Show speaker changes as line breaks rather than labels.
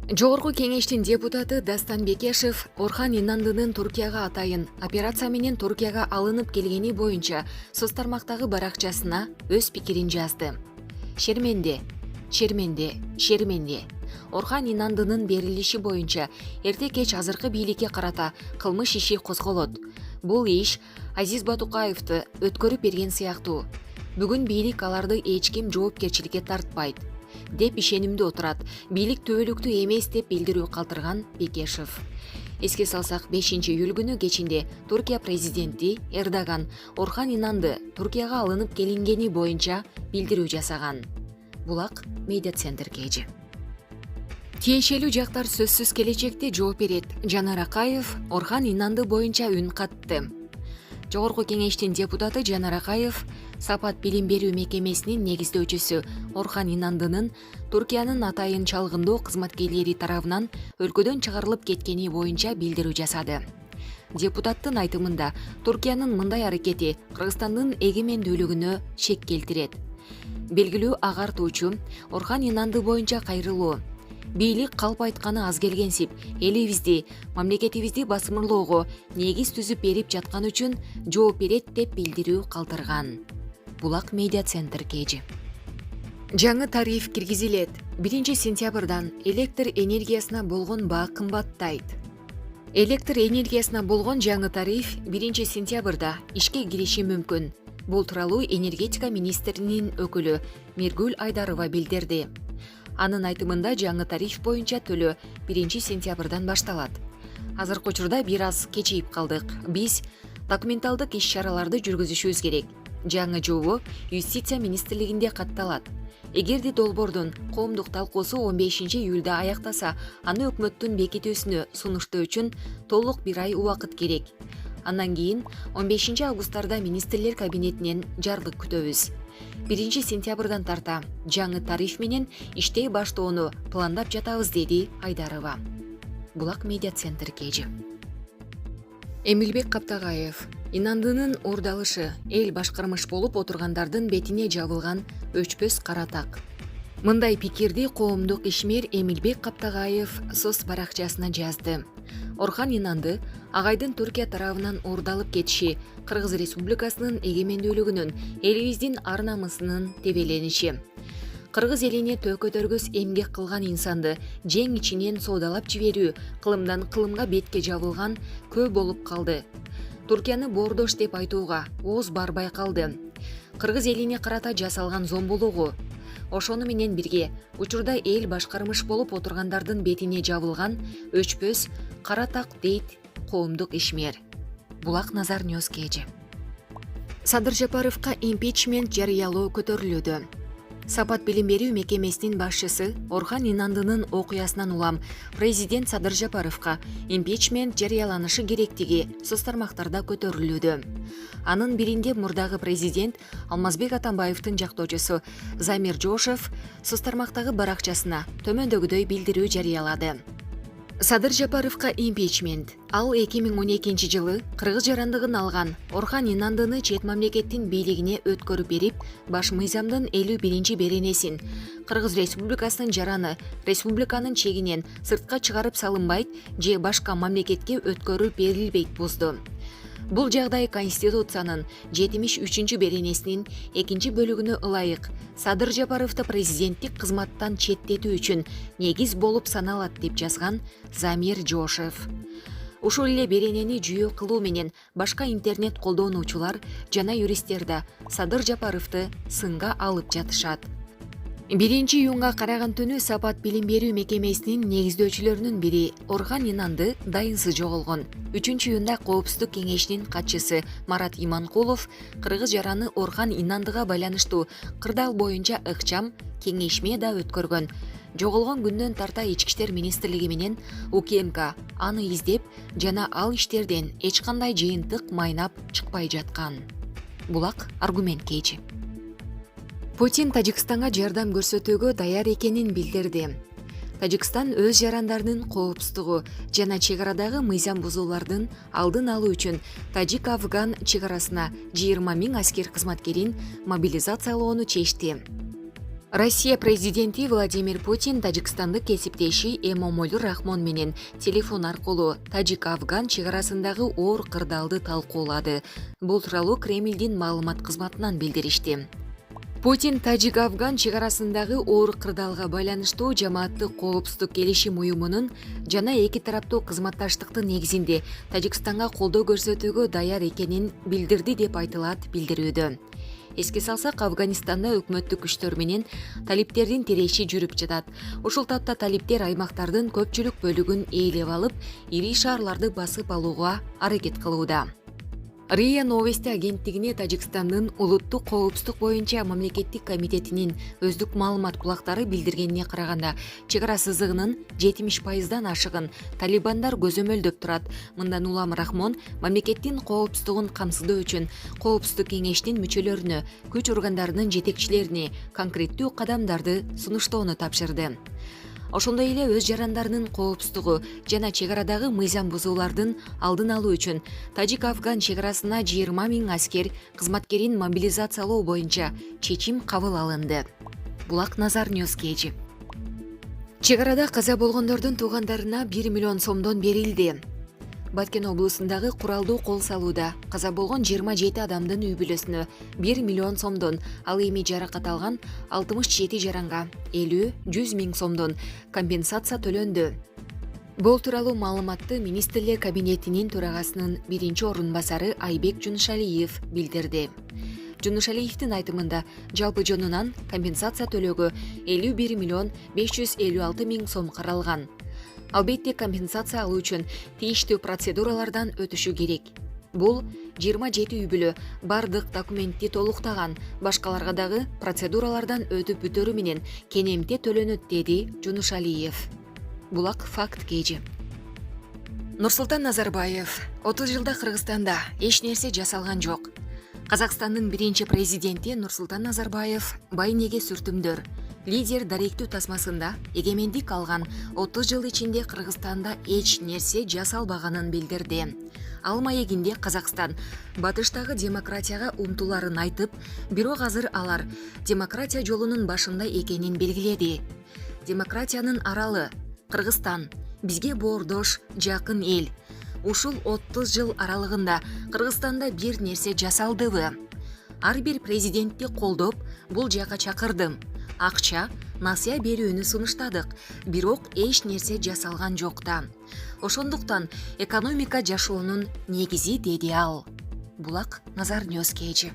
Жогорку кеңештин депутаты Дастан Бекешев Орхан Инандынын Туркияга атайын операция менен Туркияга алынып келгени боюнча соц тармактагы баракчасына өз пикирин жазды. Шерменде. Орхан Инандынын берилиши боюнча эрте кеч азыркы бийликке карата кылмыш иши козголот. Бул иш Азиз Батукаевди өткөрүп берген сыяктуу. Бүгүн бийлик аларды эч ким жоопкерчиликке тартпайт деп ишенимде отурат. Бийлик төбөлүктүү эмес деп билдирүү калтырган Бекешев. Эске салсак 5-июль күнү кечинде Туркия президенти Эрдоган Орхан Инанды Туркияга алынып келингени боюнча билдирүү жасаган. Булак медиа центр кежи. Тиешелүү жактар сөзсүз келечекте жооп берет. Жанар Акаев Орхан Инанды боюнча үн катты. Жогорку кеңештин депутаты Жанар Акаев Сапат билим берүү мекемесинин негиздөөчүсү Орхан Инандынын Туркиянын атайын чалгындоо кызматкерлери тарабынан өлкөдөн чыгарылып кеткени боюнча билдирүү жасады. Депутаттын айтымында Туркиянын мындай аракети Кыргызстандын эгемендүүлүгүнө шек келтирет. Белгилүү агартуучу Орхан Инанды боюнча кайрылуу. Бийлик калп айтканы аз келгенсип, элибизди, мамлекетибизди басымырлоого негиз түзүп берип жаткан үчүн жооп берет деп билдирүү калтырган. Булак медиа центр кежи. Жаңы тариф киргизилет. 1-сентябрдан электр энергиясына болгон баа кымбаттайт. Электр энергиясына болгон жаңы тариф 1-сентябрда ишке кириши мүмкүн. Бул тууралуу энергетика министринин өкүлү Миргүл Айдарова билдирди. Анын айтымында жаңы тариф боюнча төлөө 1-сентябрдан башталат. Азыркы учурда бир аз кечиип калдык. Биз документалдык иш-чараларды жүргүзүшүбүз керек. Жаңы жобо юстиция министрлигинде катталат. Эгерде долбоордун коомдук талкуусу 15-июлда аяктаса, аны өкмөттүн бекитүүсүнө сунуштоо үчүн толук бир ай убакыт керек. Андан кийин 15-августарда министрлер кабинетинен жарлык күтөбүз. 1-сентябрдан тарта жаңы тариф менен иштей баштоону пландап жатабыз, деди Айдарова. Булак медиа центр кежи. Эмилбек Каптагаев Инандынын ордалышы эл башкармыш болуп отургандардын бетине жабылган өчпөс кара так. Мындай пикирди коомдук ишмер Эмилбек Каптагаев соц баракчасына жазды. Орхан Инанды агайдын Түркия тарабынан ордалып кетиши Кыргыз Республикасынын эгемендүүлүгүнүн, элибиздин ар намысынын тебелениши. Кыргыз элине төкөтөргөс эмгек кылган инсанды жең ичинен соодалап жиберүү, кылымдан кылымга бетке жабылган көп болуп калды. Туркияны боордош деп айтууга ооз барбай калды. Кыргыз элине карата жасалган зомбулугу. Ошону менен бирге учурда эл башкармыш болуп отургандардын бетине жабылган өчпөс кара так, дейт коомдук ишмер. Булак Назар Ньюс кежи. Садыр Жапаровго импичмент жарыялоо көтөрүлүүдө. Сапат билим берүү мекемесинин башчысы Орхан Инандынын окуясынан улам президент Садыр Жапаровго импичмент жарыяланышы керектиги соц тармактарда көтөрүлүүдө. Анын биринде мурдагы президент Алмазбек Атамбаевдин жактоочусу Замир Жошев соц тармактагы баракчасына төмөндөгүдөй билдирүү жарыялады. Садыр Жапаровго импичмент. Ал 2012 жылы Кыргыз жарандыгын алган Орхан Инандыны чет мамлекеттин бийлигине өткөрүп берип, баш мыйзамдын 51 беренесин Кыргыз Республикасынын жараны республиканын чегинен сыртка чыгарып салынбайт же башка мамлекетке өткөрүп берилбейт бузду. Бул жагдай Конституциянын 73 беренесинин 2 бөлүгүнө ылайык Садыр Жапаровду президенттик кызматтан четтетүү үчүн негиз болуп саналат деп жазган Замир Жошев. Ушул эле беренени жүйө кылуу менен башка интернет колдонуучулар жана юристтер да Садыр Жапаровду сынга алып жатышат. 1-июнга караган түнү Сапат билим берүү мекемесинин негиздөөчүлөрүнүн бири Орхан Инанды дайынсыз жоголгон. 3-июнда Коопсуздук кеңешинин катчысы Марат Иманкулов Кыргыз жараны Орхан Инандыга байланыштуу кырдаал боюнча ыкчам кеңешме да өткөргөн. Жоголгон күндөн тарта Ички иштер министрлиги менен УКМК аны издеп жана ал иштерден эч кандай жыйынтык майнап чыкпай жаткан. Булак аргумент кечи. Путин Тажикстанга жардам көрсөтүүгө даяр экенин билдирди. Тажикстан өз жарандарынын коопсуздугу жана чек арадагы мыйзам бузуулардын алдын алуу үчүн Россия президенти Владимир Путин тажикстандык кесиптеши Эмомолу Рахмон менен телефон аркылуу тажик-афган чек арасындагы оор кырдаалды талкуулады. Бул тууралуу Кремлдин маалымат кызматынан билдиришти. Путин тажик-афган чек арасындагы оор кырдаалга байланыштуу жамааттык коопсуздук келишим уюмунун жана эки тараптуу кызматташтыктын негизинде Тажикстанга колдоо көрсөтүүгө даяр экенин билдирди деп айтылат билдирүүдө. Эске салсак, Афганистанда өкмөттүк күчтөр менен талиптердин тиреши жүрүп жатат. Ушул тапта талиптер аймактардын көпчүлүк бөлүгүн ээлеп алып, ири шаарларды басып алууга аракет кылууда. РИА Новости агенттигине Тажикстандын улуттук коопсуздук боюнча мамлекеттик комитетинин өздүк маалымат кулактары билдиргенине караганда, чек ара сызыгынын 70%дан ашыгын талибандар көзөмөлдөп турат. Мындан улам Рахмон мамлекеттин коопсуздугун камсыздоо үчүн Коопсуздук кеңештин мүчөлөрүнө, күч органдарынын жетекчилерине конкреттүү кадамдарды сунуштоону тапшырды. Ошондой эле өз жарандарынын коопсуздугу жана чек арадагы мыйзам бузуулардын алдын алуу үчүн тажик-афган чек арасына 20 000 аскер кызматкерин мобилизациялоо боюнча чечим кабыл алынды. Булак Назар Ньюскейджи. Чек арада каза болгондордун туугандарына 1 миллион сомдон берилди. Баткен облусундагы куралдуу кол салууда каза болгон 27 адамдын үй бүлөсүнө 1 миллион сомдон, ал эми жаракат алган 67 жаранга 50-100 миң сомдон компенсация төлөндү. Бул тууралуу маалыматты министрлер кабинетинин төрагасынын биринчи орун басары Айбек Жунушалиев билдирди. Жунушалиевдин айтымында жалпы жонунан компенсация төлөөгө 51 миллион 556 миң сом каралган. Албетте компенсация алуу үчүн тийиштүү процедуралардан өтүшү керек. Бул 27 үй бүлө бардык документти толуктаган, башкаларга дагы процедуралардан өтүп бүтөрү менен кенемте төлөнөт, деди Жунушалиев. Булак факт кежи. Нурсултан Назарбаев 30 жылда Кыргызстанда эч нерсе жасалган жок. Казакстандын биринчи президенти Нурсултан Назарбаев байнеге сүртүмдөр лидер даректүү тасмасында эгемендик алган 30 жыл ичинде Кыргызстанда эч нерсе жасалбаганын билдирди. Ал маегинде Казакстан батыштагы демократияга умтуларын айтып, бирок азыр алар демократия жолунун башында экенин белгиледи. Демократиянын аралы Кыргызстан бизге боордош, жакын эл. Ушул 30 жыл аралыгында Кыргызстанда бир нерсе жасалдыбы? Ар бир президентти колдоп, бул жака чакырдым. Акча, насыя берүүнү сунуштадык, бирок эч нерсе жасалган жок да. Ошондуктан экономика жашоонун негизи, деди ал. Булак Назар Ньюскейджи.